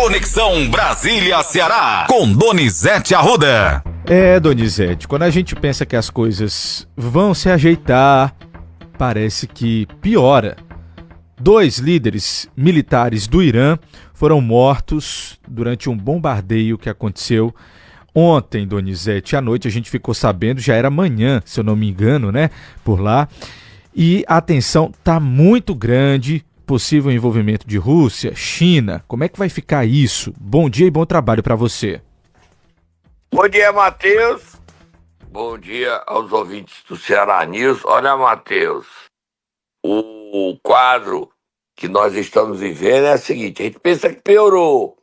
Conexão Brasília-Ceará, com Donizete Arruda. Donizete, quando a gente pensa que as coisas vão se ajeitar, parece que piora. 2 líderes militares do Irã foram mortos durante um bombardeio que aconteceu ontem, Donizete. À noite a gente ficou sabendo, já era manhã, se eu não me engano, né, por lá. E a tensão tá muito grande, possível envolvimento de Rússia, China. Como é que vai ficar isso? Bom dia e bom trabalho para você. Bom dia, Matheus. Bom dia aos ouvintes do Ceará News. Olha, Matheus, o quadro que nós estamos vivendo é o seguinte: a gente pensa que piorou,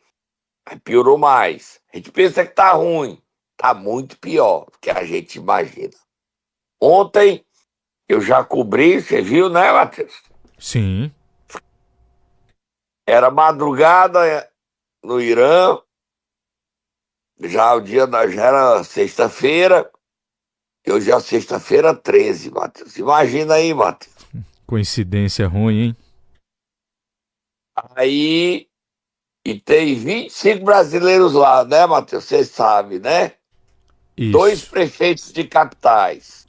mas piorou mais. A gente pensa que tá ruim, tá muito pior do que a gente imagina. Ontem eu já cobri, você viu, né, Matheus? Sim. Era madrugada no Irã, já já era sexta-feira, e hoje é sexta-feira 13, Matheus. Imagina aí, Matheus. Coincidência ruim, hein? Aí, e tem 25 brasileiros lá, né, Matheus? Você sabe, né? Isso. 2 prefeitos de capitais.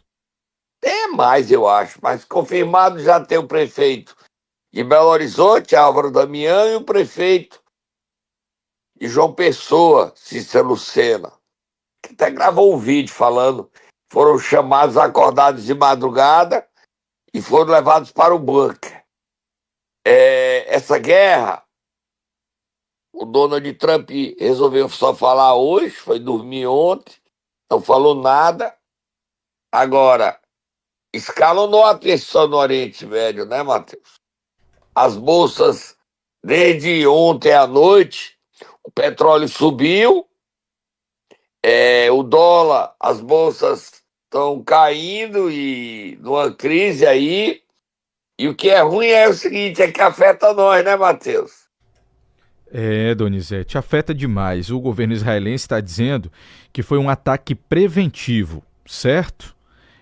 Tem mais, eu acho, mas confirmado já tem o prefeito de Belo Horizonte, Álvaro Damião, e o prefeito de João Pessoa, Cícero Lucena, que até gravou um vídeo falando, foram chamados acordados de madrugada e foram levados para o bunker. Essa guerra, o Donald Trump resolveu só falar hoje, foi dormir ontem, não falou nada. Agora, escalonou a tensão no Oriente Médio, né, Matheus? As bolsas, desde ontem à noite, o petróleo subiu, o dólar, as bolsas estão caindo e numa crise aí. E o que é ruim é o seguinte, é que afeta nós, né, Matheus? Donizete, afeta demais. O governo israelense está dizendo que foi um ataque preventivo, certo?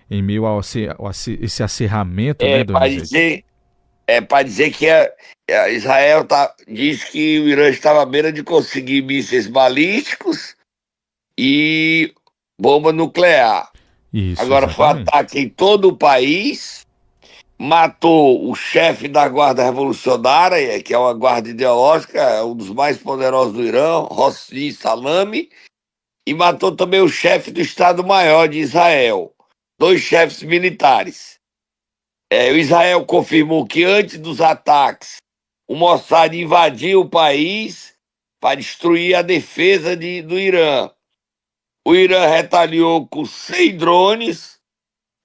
Em meio a esse acerramento, né, Donizete? Para dizer que Israel diz que o Irã estava à beira de conseguir mísseis balísticos e bomba nuclear. Isso, agora exatamente. foi ataque em todo o país, matou o chefe da Guarda Revolucionária, que é uma guarda ideológica, é um dos mais poderosos do Irã, Hosni Salami, e matou também o chefe do Estado-Maior de Israel, 2 chefes militares. O Israel confirmou que antes dos ataques, o Mossad invadiu o país para destruir a defesa do Irã. O Irã retaliou com 100 drones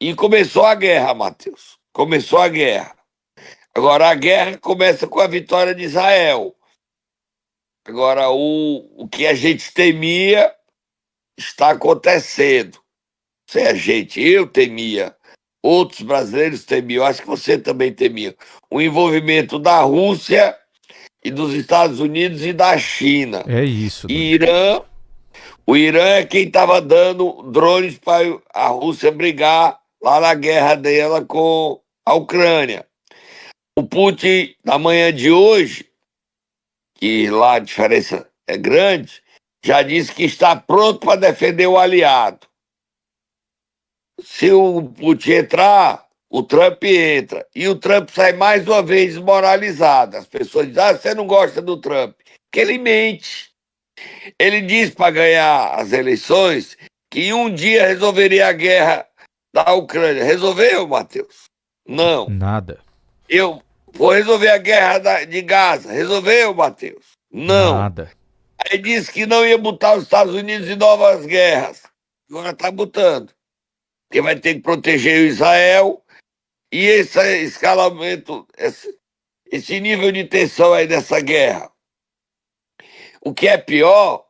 e começou a guerra, Matheus. Começou a guerra. Agora, a guerra começa com a vitória de Israel. Agora, o que a gente temia está acontecendo. Eu temia. Outros brasileiros temiam, acho que você também temia, o envolvimento da Rússia e dos Estados Unidos e da China. É isso, E o Irã é quem estava dando drones para a Rússia brigar lá na guerra dela com a Ucrânia. O Putin, na manhã de hoje, que lá a diferença é grande, já disse que está pronto para defender o aliado. Se o Putin entrar, o Trump entra. E o Trump sai mais uma vez desmoralizado. As pessoas dizem, você não gosta do Trump. Porque ele mente. Ele diz para ganhar as eleições que em um dia resolveria a guerra da Ucrânia. Resolveu, Matheus? Não. Nada. Eu vou resolver a guerra de Gaza. Resolveu, Matheus? Não. Nada. Aí disse que não ia botar os Estados Unidos em novas guerras. Agora está botando. Porque vai ter que proteger o Israel. E esse escalamento, esse nível de tensão aí dessa guerra. O que é pior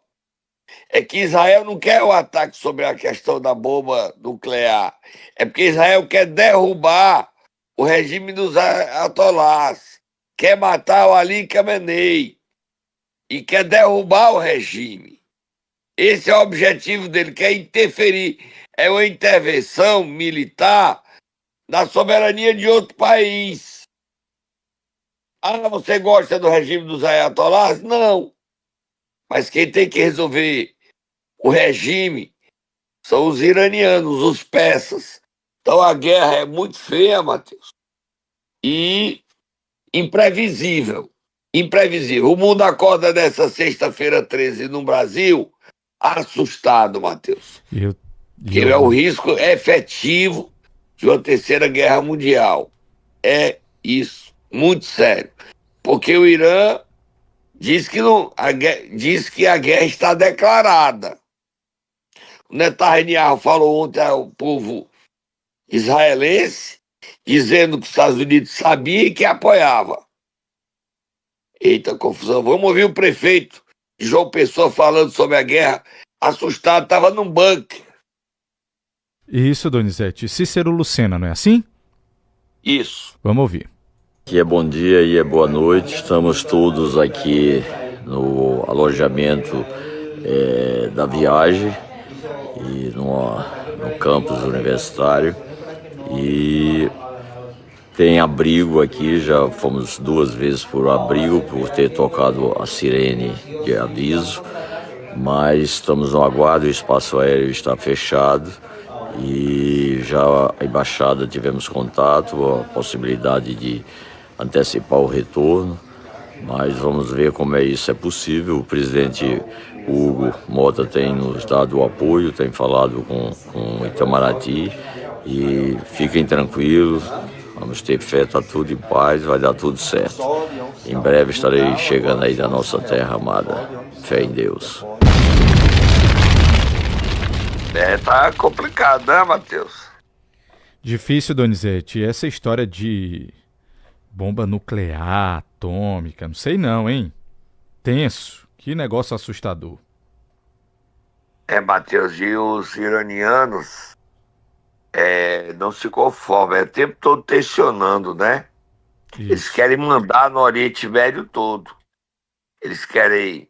é que Israel não quer o ataque sobre a questão da bomba nuclear. É porque Israel quer derrubar o regime dos atolás, quer matar o Ali Khamenei e quer derrubar o regime. Esse é o objetivo dele, quer interferir. É uma intervenção militar na soberania de outro país. Ah, você gosta do regime dos ayatolás? Não. Mas quem tem que resolver o regime são os iranianos, os persas. Então a guerra é muito feia, Matheus, e imprevisível. Imprevisível. O mundo acorda nessa sexta-feira 13 no Brasil assustado, Matheus. Que é o risco efetivo de uma terceira guerra mundial. É isso, muito sério. Porque o Irã diz que, diz que a guerra está declarada. O Netanyahu falou ontem ao povo israelense, dizendo que os Estados Unidos sabia e que apoiava. Eita confusão. Vamos ouvir o prefeito de João Pessoa falando sobre a guerra. Assustado, estava num bunker. Isso, Donizete. Cícero Lucena, não é assim? Isso. Vamos ouvir. Aqui é bom dia e é boa noite. Estamos todos aqui no alojamento da viagem e no campus universitário. E tem abrigo aqui, já fomos 2 vezes por abrigo por ter tocado a sirene de aviso, mas estamos no aguardo, o espaço aéreo está fechado e já a embaixada tivemos contato, a possibilidade de antecipar o retorno, mas vamos ver como isso é possível. O presidente Hugo Mota tem nos dado o apoio, tem falado com o Itamaraty e fiquem tranquilos. Vamos ter fé, tá tudo em paz, vai dar tudo certo. Em breve estarei chegando aí da nossa terra amada. Fé em Deus. Tá complicado, né, Matheus? Difícil, Donizete. Essa história de bomba nuclear, atômica, não sei não, hein? Tenso. Que negócio assustador. Matheus, e os iranianos não se conformam, o tempo todo tensionando, né? Isso. Eles querem mandar no Oriente Médio todo. Eles querem...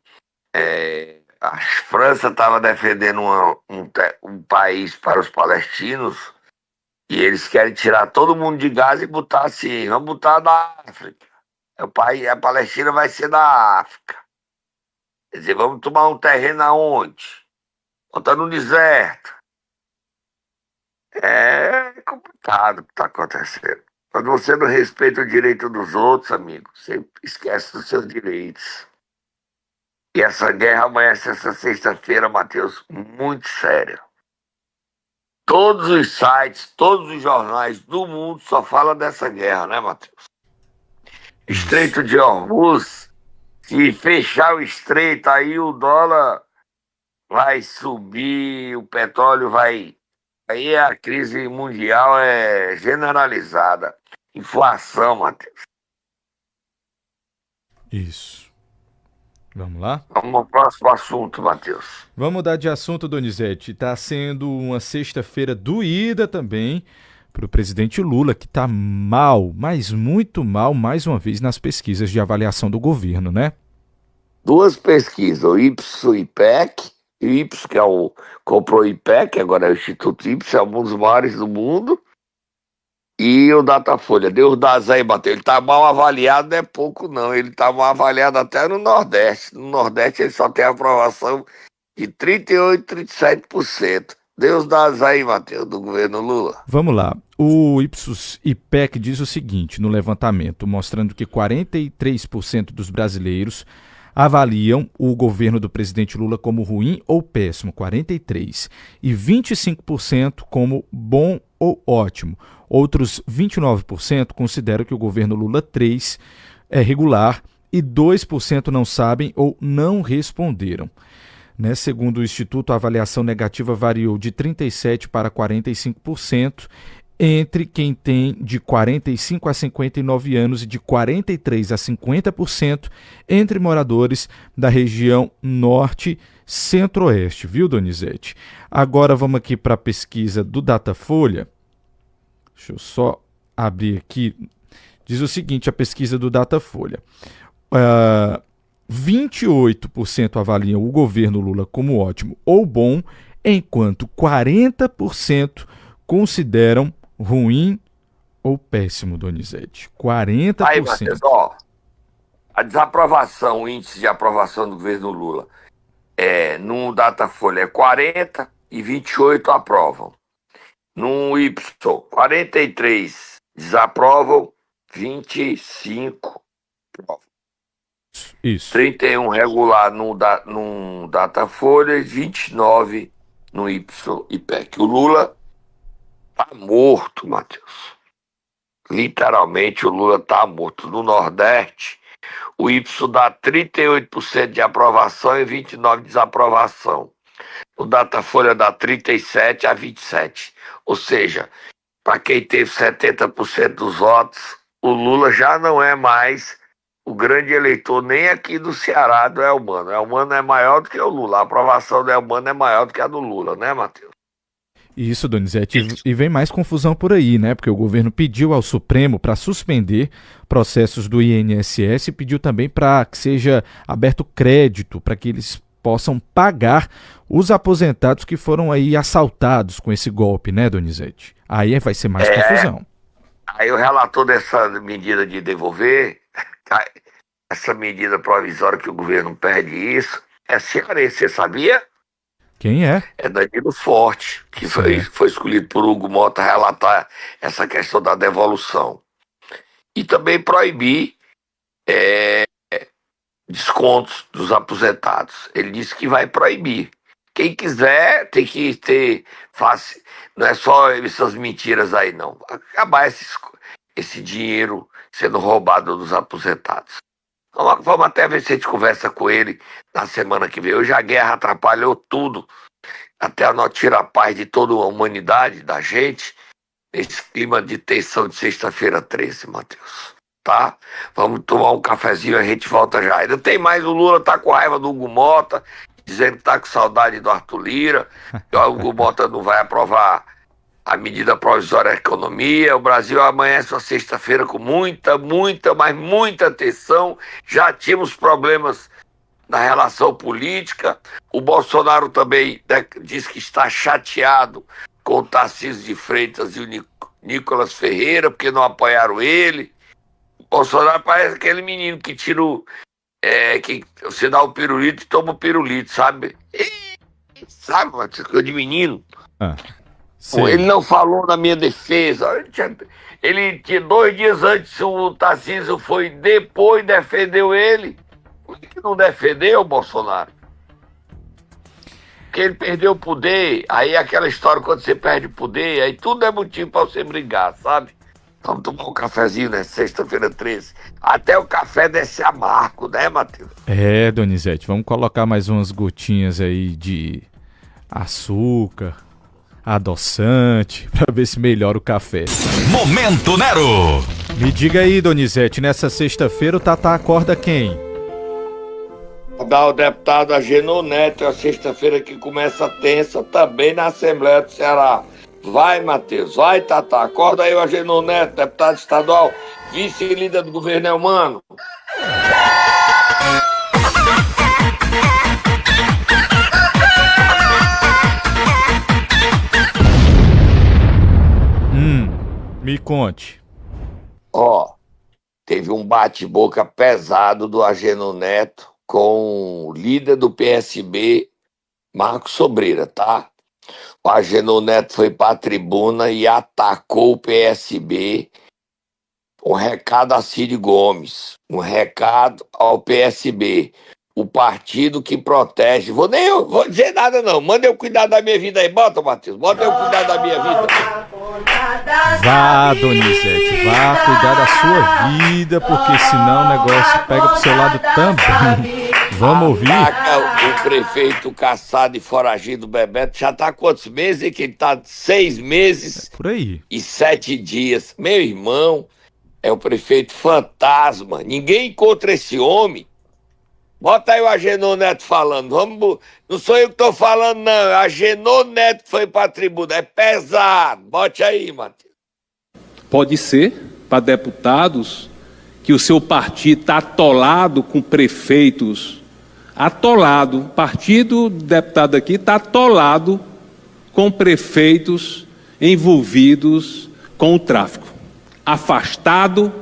a França estava defendendo um país para os palestinos e eles querem tirar todo mundo de Gaza e botar assim, vamos botar na África. A Palestina vai ser na África. Quer dizer, vamos tomar um terreno aonde? Botar no deserto. É complicado o que está acontecendo. Quando você não respeita o direito dos outros, amigo, você esquece dos seus direitos. E essa guerra amanhece essa sexta-feira, Matheus, muito séria. Todos os sites, todos os jornais do mundo só falam dessa guerra, né, Matheus? Estreito de Hormuz, se fechar o estreito, aí o dólar vai subir, o petróleo vai... Aí a crise mundial é generalizada. Inflação, Matheus. Isso. Vamos lá? Vamos ao próximo assunto, Matheus. Vamos mudar de assunto, Donizete. Está sendo uma sexta-feira doída também para o presidente Lula, que está mal, mas muito mal, mais uma vez, nas pesquisas de avaliação do governo, né? 2 pesquisas, o Ipsos e o IPEC. O Ipsos, que comprou o IPEC, agora é o Instituto Ipsos, é um dos maiores do mundo. E o Datafolha. Deu os dados aí, Matheus. Ele está mal avaliado, não é pouco não. Ele está mal avaliado até no Nordeste. No Nordeste ele só tem aprovação de 38%, 37%. Deu os dados aí, Matheus, do governo Lula. Vamos lá. O Ipsos IPEC diz o seguinte no levantamento, mostrando que 43% dos brasileiros avaliam o governo do presidente Lula como ruim ou péssimo, 43%, e 25% como bom ou ótimo. Outros 29% consideram que o governo Lula 3 é regular e 2% não sabem ou não responderam. Né? Segundo o Instituto, a avaliação negativa variou de 37% para 45% entre quem tem de 45 a 59 anos e de 43 a 50% entre moradores da região norte centro-oeste, viu, Donizete? Agora vamos aqui para a pesquisa do Datafolha. Deixa eu só abrir aqui. Diz o seguinte, a pesquisa do Datafolha. 28% avaliam o governo Lula como ótimo ou bom, enquanto 40% consideram ruim ou péssimo, Donizete. 40%. Aí, Matheus, ó. A desaprovação, o índice de aprovação do governo Lula, no Datafolha é 40 e 28 aprovam. No Y, 43 desaprovam, 25 aprovam. Isso. 31 regular no Datafolha e 29 no Y e PEC. O Lula tá morto, Matheus. Literalmente o Lula tá morto. No Nordeste, o Y dá 38% de aprovação e 29% de desaprovação. O Datafolha dá 37 a 27. Ou seja, para quem teve 70% dos votos, o Lula já não é mais o grande eleitor nem aqui do Ceará do Elmano. O Elmano é maior do que o Lula. A aprovação do Elmano é maior do que a do Lula, né, Matheus? Isso, Donizete, e vem mais confusão por aí, né? Porque o governo pediu ao Supremo para suspender processos do INSS e pediu também para que seja aberto crédito para que eles possam pagar os aposentados que foram aí assaltados com esse golpe, né, Donizete? Aí vai ser mais confusão. Aí o relator dessa medida de devolver, essa medida provisória que o governo pede isso, é cearense, você sabia? Quem é? É Danilo Forte, que foi escolhido por Hugo Mota relatar essa questão da devolução. E também proibir descontos dos aposentados. Ele disse que vai proibir. Quem quiser tem que ter fácil. Não é só essas mentiras aí, não. Acabar esse dinheiro sendo roubado dos aposentados. Vamos até ver se a gente conversa com ele na semana que vem. Hoje a guerra atrapalhou tudo, até tira a paz de toda a humanidade, da gente, nesse clima de tensão de sexta-feira 13, Matheus. Tá? Vamos tomar um cafezinho e a gente volta já. Ainda tem mais, o Lula tá com raiva do Hugo Mota, dizendo que tá com saudade do Arthur Lira, que o Hugo Mota não vai aprovar a medida provisória da economia. O Brasil amanhece uma sexta-feira com muita tensão. Já tínhamos problemas na relação política. O Bolsonaro também diz que está chateado com o Tarcísio de Freitas e o Nicolas Ferreira, porque não apoiaram ele. O Bolsonaro parece aquele menino que tira que você dá o pirulito e toma o pirulito, sabe? Sabe, coisa de menino. Ele não falou na minha defesa. Ele tinha 2 dias antes, o Tarcísio foi depois, defendeu ele. Por que não defendeu o Bolsonaro? Porque ele perdeu o poder. Aí aquela história, quando você perde o poder, aí tudo é motivo para você brigar, sabe? Vamos tomar um cafezinho, né? Sexta-feira 13. Até o café desce amargo, né, Matheus? Donizete, vamos colocar mais umas gotinhas aí de açúcar, adoçante, para ver se melhora o café. Momento Nero! Me diga aí, Donizete, nessa sexta-feira o Tatá acorda quem? O deputado Agenor Neto, é a sexta-feira que começa tensa também na Assembleia do Ceará. Vai, Matheus, vai, Tatá, acorda aí o Agenor Neto, deputado estadual, vice-líder do governo Elmano. Me conte. Teve um bate-boca pesado do Agenor Neto com o líder do PSB, Marcos Sobreira, tá? O Agenor Neto foi para a tribuna e atacou o PSB. Um recado a Cid Gomes, um recado ao PSB, o partido que protege. Vou dizer nada não, manda eu cuidar da minha vida aí, bota, Matheus, bota eu cuidar da minha vida. Vá, Donizete, vá cuidar da sua vida, porque senão o negócio pega pro seu lado também. Vamos ouvir? O prefeito caçado e foragido Bebeto já tá há quantos meses? Que ele tá 6 meses por aí. E 7 dias. Meu irmão, é o prefeito fantasma. Ninguém encontra esse homem. Bota aí o Agenor Neto falando. Não sou eu que tô falando, não. É o Agenor Neto que foi pra tribuna. É pesado. Bote aí, Matheus. Pode ser, para deputados, que o seu partido está atolado com prefeitos. Atolado. O partido do deputado aqui está atolado com prefeitos envolvidos com o tráfico. Afastado,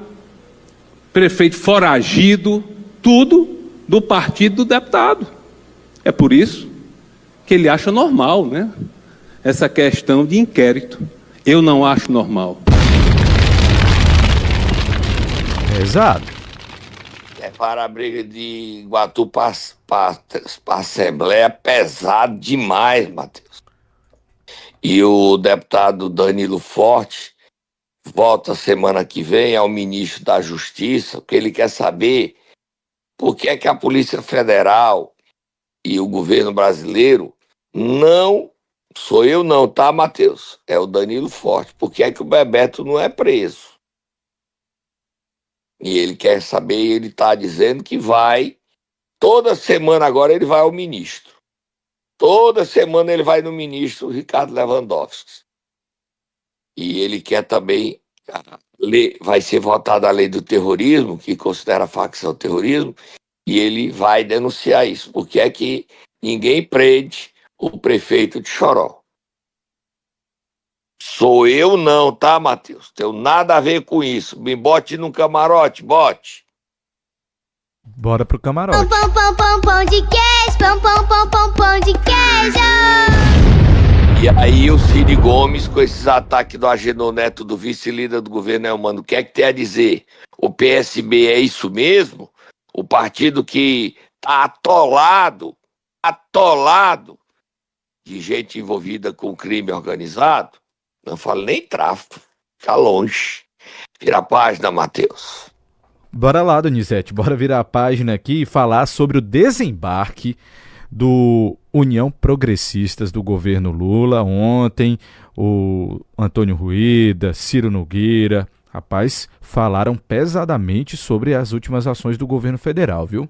prefeito foragido, tudo do partido do deputado. É por isso que ele acha normal, né? Essa questão de inquérito. Eu não acho normal. Exato. É para a briga de Iguatu para a Assembleia pesado demais, Matheus. E o deputado Danilo Forte volta semana que vem ao ministro da Justiça, porque ele quer saber por que é que a Polícia Federal e o governo brasileiro não... Sou eu não, tá, Matheus? É o Danilo Forte. Por que é que o Bebeto não é preso? E ele quer saber, ele está dizendo que vai, toda semana agora ele vai ao ministro. Toda semana ele vai no ministro Ricardo Lewandowski. E ele quer também, vai ser votada a lei do terrorismo, que considera a facção terrorismo, e ele vai denunciar isso. Porque é que ninguém prende o prefeito de Choró. Sou eu não, tá, Matheus? Tenho nada a ver com isso. Me bote num camarote, bote. Bora pro camarote. Pão de queijo, pão de queijo. E aí o Cid Gomes, com esses ataques do Agenor Neto, do vice-líder do governo Elmano, o que é que tem a dizer? O PSB é isso mesmo? O partido que tá atolado de gente envolvida com crime organizado? Não falo nem tráfico, fica longe. Vira a página, Matheus. Bora lá, Donizete, bora virar a página aqui e falar sobre o desembarque do União Progressistas do governo Lula. Ontem, o Antônio Rueda, Ciro Nogueira, rapaz, falaram pesadamente sobre as últimas ações do governo federal, viu?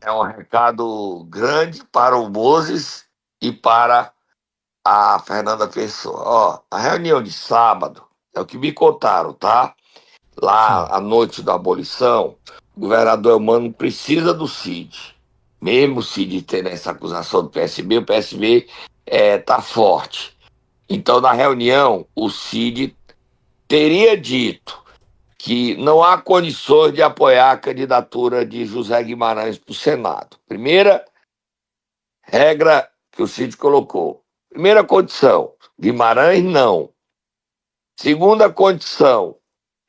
É um recado grande para o Moses e para a Fernanda Pessoa. Ó, a reunião de sábado, é o que me contaram, tá? Lá, à noite da abolição, o governador Elmano precisa do Cid. Mesmo o Cid tendo essa acusação do PSB, o PSB tá forte. Então, na reunião, o Cid teria dito que não há condições de apoiar a candidatura de José Guimarães para o Senado. Primeira regra que o Cid colocou. Primeira condição, Guimarães não. Segunda condição,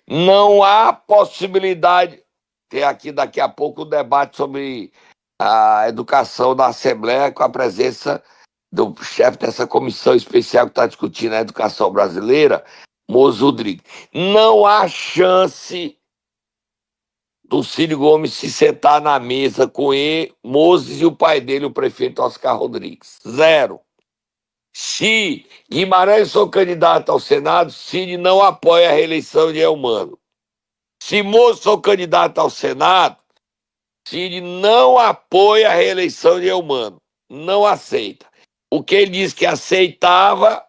não há possibilidade... Tem aqui daqui a pouco um debate sobre a educação da Assembleia com a presença do chefe dessa comissão especial que está discutindo a educação brasileira, Moses Rodrigues. Não há chance do Ciro Gomes se sentar na mesa com ele, Moses e o pai dele, o prefeito Oscar Rodrigues. Zero. Se Guimarães for candidato ao Senado, Ciro não apoia a reeleição de Elmano. Se Moses for candidato ao Senado, Ciro não apoia a reeleição de Elmano. Não aceita. O que ele disse que aceitava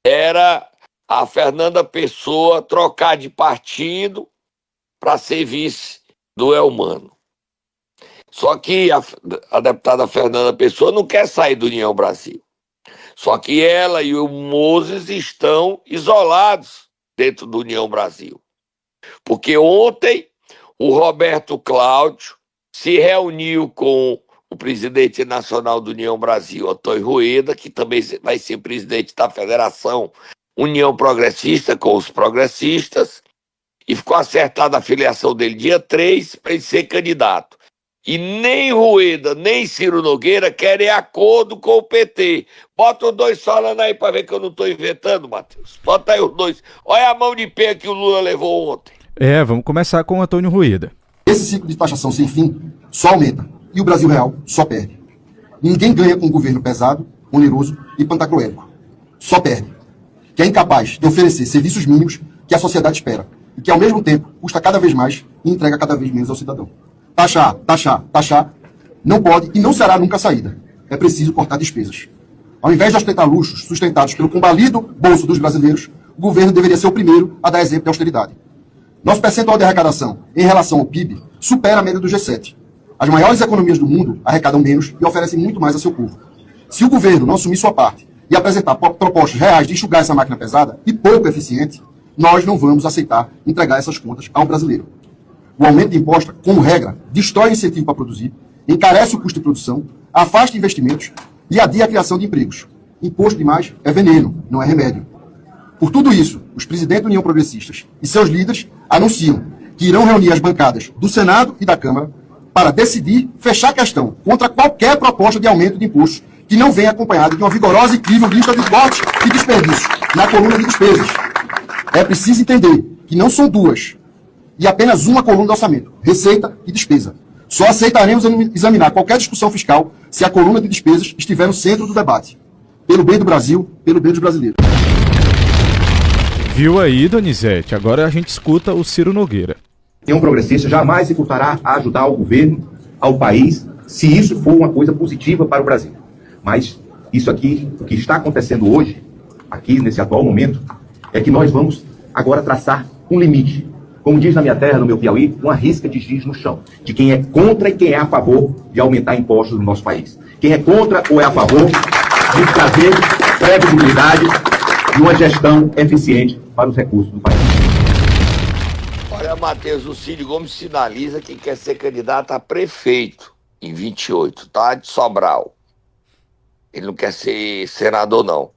era a Fernanda Pessoa trocar de partido para ser vice do Elmano. Só que a deputada Fernanda Pessoa não quer sair do União Brasil. Só que ela e o Moses estão isolados dentro do União Brasil. Porque ontem o Roberto Cláudio se reuniu com o presidente nacional do União Brasil, Antônio Rueda, que também vai ser presidente da Federação União Progressista com os progressistas, e ficou acertada a filiação dele dia 3 para ele ser candidato. E nem Rueda, nem Ciro Nogueira querem acordo com o PT. Bota os dois falando aí para ver que eu não estou inventando, Matheus. Bota aí os dois. Olha a mão de pé que o Lula levou ontem. Vamos começar com o Antônio Rueda. Esse ciclo de taxação sem fim só aumenta e o Brasil real só perde. Ninguém ganha com um governo pesado, oneroso e pantagruélico. Só perde. Que é incapaz de oferecer serviços mínimos que a sociedade espera e que, ao mesmo tempo, custa cada vez mais e entrega cada vez menos ao cidadão. Taxar, não pode e não será nunca a saída. É preciso cortar despesas. Ao invés de ostentar luxos sustentados pelo combalido bolso dos brasileiros, o governo deveria ser o primeiro a dar exemplo de austeridade. Nosso percentual de arrecadação em relação ao PIB supera a média do G7. As maiores economias do mundo arrecadam menos e oferecem muito mais a seu povo. Se o governo não assumir sua parte e apresentar propostas reais de enxugar essa máquina pesada e pouco eficiente, nós não vamos aceitar entregar essas contas ao brasileiro. O aumento de imposto, como regra, destrói o incentivo para produzir, encarece o custo de produção, afasta investimentos e adia a criação de empregos. Imposto demais é veneno, não é remédio. Por tudo isso, os presidentes da União Progressistas e seus líderes anunciam que irão reunir as bancadas do Senado e da Câmara para decidir fechar a questão contra qualquer proposta de aumento de impostos que não venha acompanhada de uma vigorosa e incrível lista de cortes e desperdícios na coluna de despesas. É preciso entender que não são duas e apenas uma coluna do orçamento, receita e despesa. Só aceitaremos examinar qualquer discussão fiscal se a coluna de despesas estiver no centro do debate. Pelo bem do Brasil, pelo bem dos brasileiros. Viu aí, Donizete? Agora a gente escuta o Ciro Nogueira. Um progressista jamais se furtará a ajudar o governo, ao país, se isso for uma coisa positiva para o Brasil. Mas isso aqui, o que está acontecendo hoje, aqui nesse atual momento, é que nós vamos agora traçar um limite. Como diz na minha terra, no meu Piauí, uma risca de giz no chão, de quem é contra e quem é a favor de aumentar impostos no nosso país. Quem é contra ou é a favor de trazer previsibilidade e uma gestão eficiente para os recursos do país. Olha, Matheus, o Cid Gomes sinaliza que quer ser candidato a prefeito em 28, tá? De Sobral. Ele não quer ser senador, não.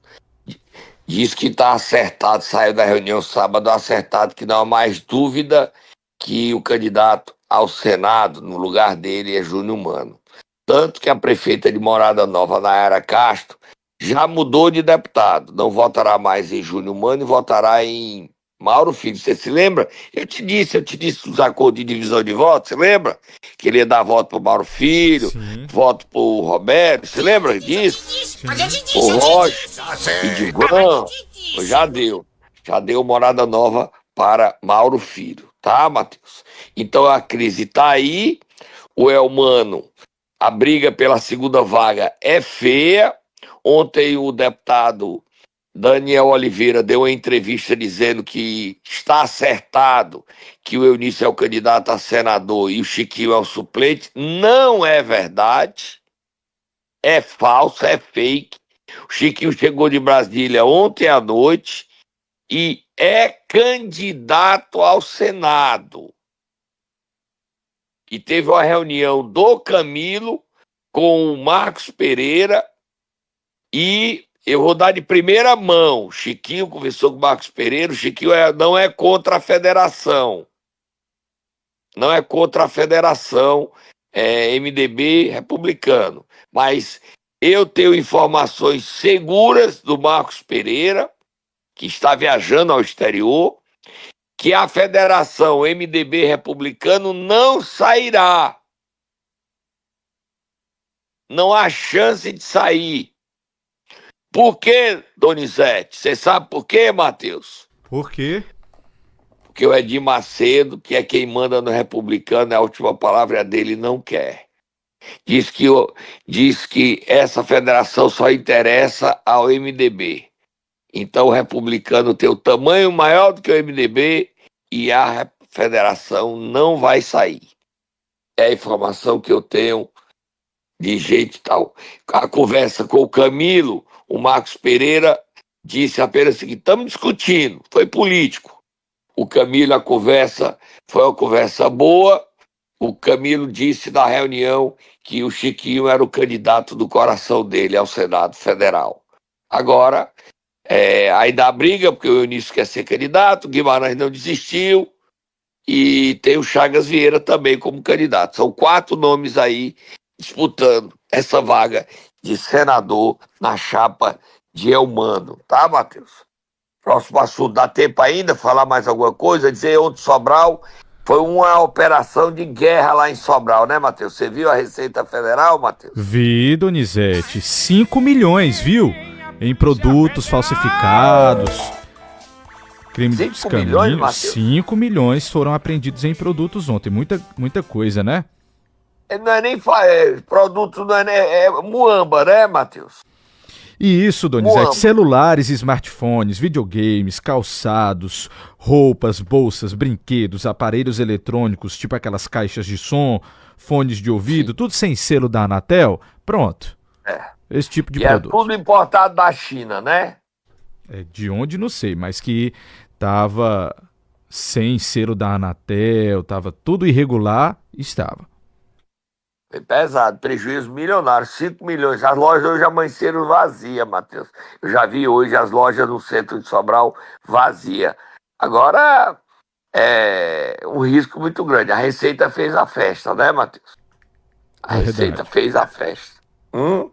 Diz que está acertado, saiu da reunião sábado acertado, que não há mais dúvida que o candidato ao Senado, no lugar dele, é Júnior Mano. Tanto que a prefeita de Morada Nova, Nayara Castro, já mudou de deputado. Não votará mais em Júnior Mano e votará em Mauro Filho. Você se lembra? Eu te disse os acordos de divisão de votos, você lembra? Que ele ia dar voto pro Mauro Filho, voto pro Roberto, você lembra disso? O Rocha, e Divan, já deu Morada Nova para Mauro Filho, tá, Matheus? Então a crise tá aí, o Elmano, a briga pela segunda vaga é feia. Ontem o deputado Daniel Oliveira deu uma entrevista dizendo que está acertado que o Eunício é o candidato a senador e o Chiquinho é o suplente. Não é verdade. É falso, é fake. O Chiquinho chegou de Brasília ontem à noite e é candidato ao Senado. E teve uma reunião do Camilo com o Marcos Pereira e eu vou dar de primeira mão. Chiquinho conversou com o Marcos Pereira. O Chiquinho não é contra a federação. Não é contra a federação MDB republicano. Mas eu tenho informações seguras do Marcos Pereira, que está viajando ao exterior, que a federação MDB republicano não sairá. Não há chance de sair. Por quê, Donizete? Você sabe por quê, Matheus? Por quê? Porque o Edir Macedo, que é quem manda no republicano, a última palavra dele, não quer. Diz que essa federação só interessa ao MDB. Então o republicano tem o tamanho maior do que o MDB e a federação não vai sair. É a informação que eu tenho de gente tal. A conversa com o Camilo, o Marcos Pereira disse apenas o seguinte: estamos discutindo, foi político. O Camilo, a conversa foi uma conversa boa. O Camilo disse na reunião que o Chiquinho era o candidato do coração dele ao Senado Federal. Agora, aí dá briga, porque o Eunício quer ser candidato, o Guimarães não desistiu, e tem o Chagas Vieira também como candidato. São 4 nomes aí disputando essa vaga de senador na chapa de Elmano, tá, Matheus? Próximo assunto, dá tempo ainda? Falar mais alguma coisa? Dizer ontem Sobral foi uma operação de guerra lá em Sobral, né, Matheus? Você viu a Receita Federal, Matheus? Vi, Donizete. 5 milhões, viu? Em produtos falsificados. Crime dos caminhos. 5 milhões foram apreendidos em produtos ontem. Muita coisa, né? Não é nem produto, não é muamba, né, Matheus? E isso, Donizete, celulares, smartphones, videogames, calçados, roupas, bolsas, brinquedos, aparelhos eletrônicos, tipo aquelas caixas de som, fones de ouvido, tudo sem selo da Anatel, pronto. Esse tipo de produto. É tudo importado da China, né? De onde não sei, mas que tava sem selo da Anatel, estava tudo irregular, estava. Foi pesado, prejuízo milionário, 5 milhões. As lojas hoje amanheceram vazias, Matheus. Eu já vi hoje as lojas no centro de Sobral vazias. Agora é um risco muito grande. A Receita fez a festa, né, Matheus? A Receita fez a festa.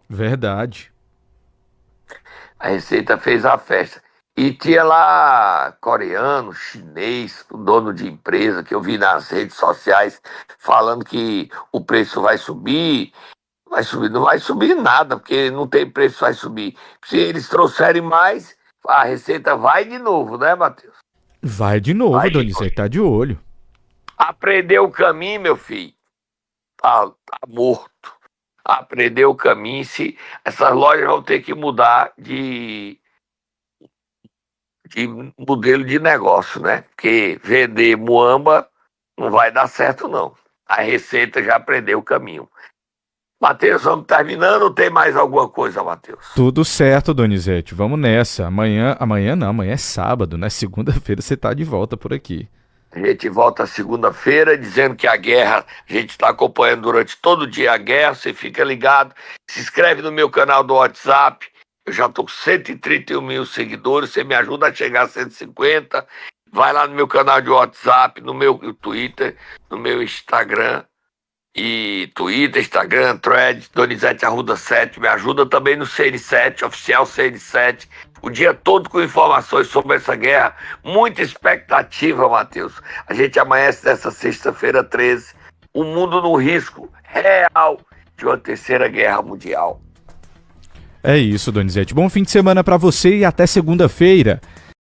Verdade. A Receita fez a festa. E tinha lá coreano, chinês, dono de empresa, que eu vi nas redes sociais, falando que o preço vai subir. Vai subir, não vai subir nada, porque não tem preço, vai subir. Se eles trouxerem mais, a Receita vai de novo, né, Matheus? Vai de novo, Donizete, tá de olho. Aprendeu o caminho, meu filho. Tá morto. Aprendeu o caminho. Essas lojas vão ter que mudar de modelo de negócio, né? Porque vender muamba não vai dar certo, não. A Receita já aprendeu o caminho. Matheus, vamos terminando ou tem mais alguma coisa, Matheus? Tudo certo, Donizete, vamos nessa. Amanhã é sábado, né? Segunda-feira você tá de volta por aqui. A gente volta segunda-feira dizendo que a guerra, a gente está acompanhando durante todo o dia a guerra, você fica ligado, se inscreve no meu canal do WhatsApp, eu já estou com 131 mil seguidores, você me ajuda a chegar a 150, vai lá no meu canal de WhatsApp, no meu Twitter, no meu Instagram, e Twitter, Instagram, Threads, Donizete Arruda 7, me ajuda também no CN7, oficial CN7, o dia todo com informações sobre essa guerra, muita expectativa, Matheus. A gente amanhece nessa sexta-feira 13, o mundo no risco real de uma terceira guerra mundial. É isso, Donizete. Bom fim de semana pra você e até segunda-feira.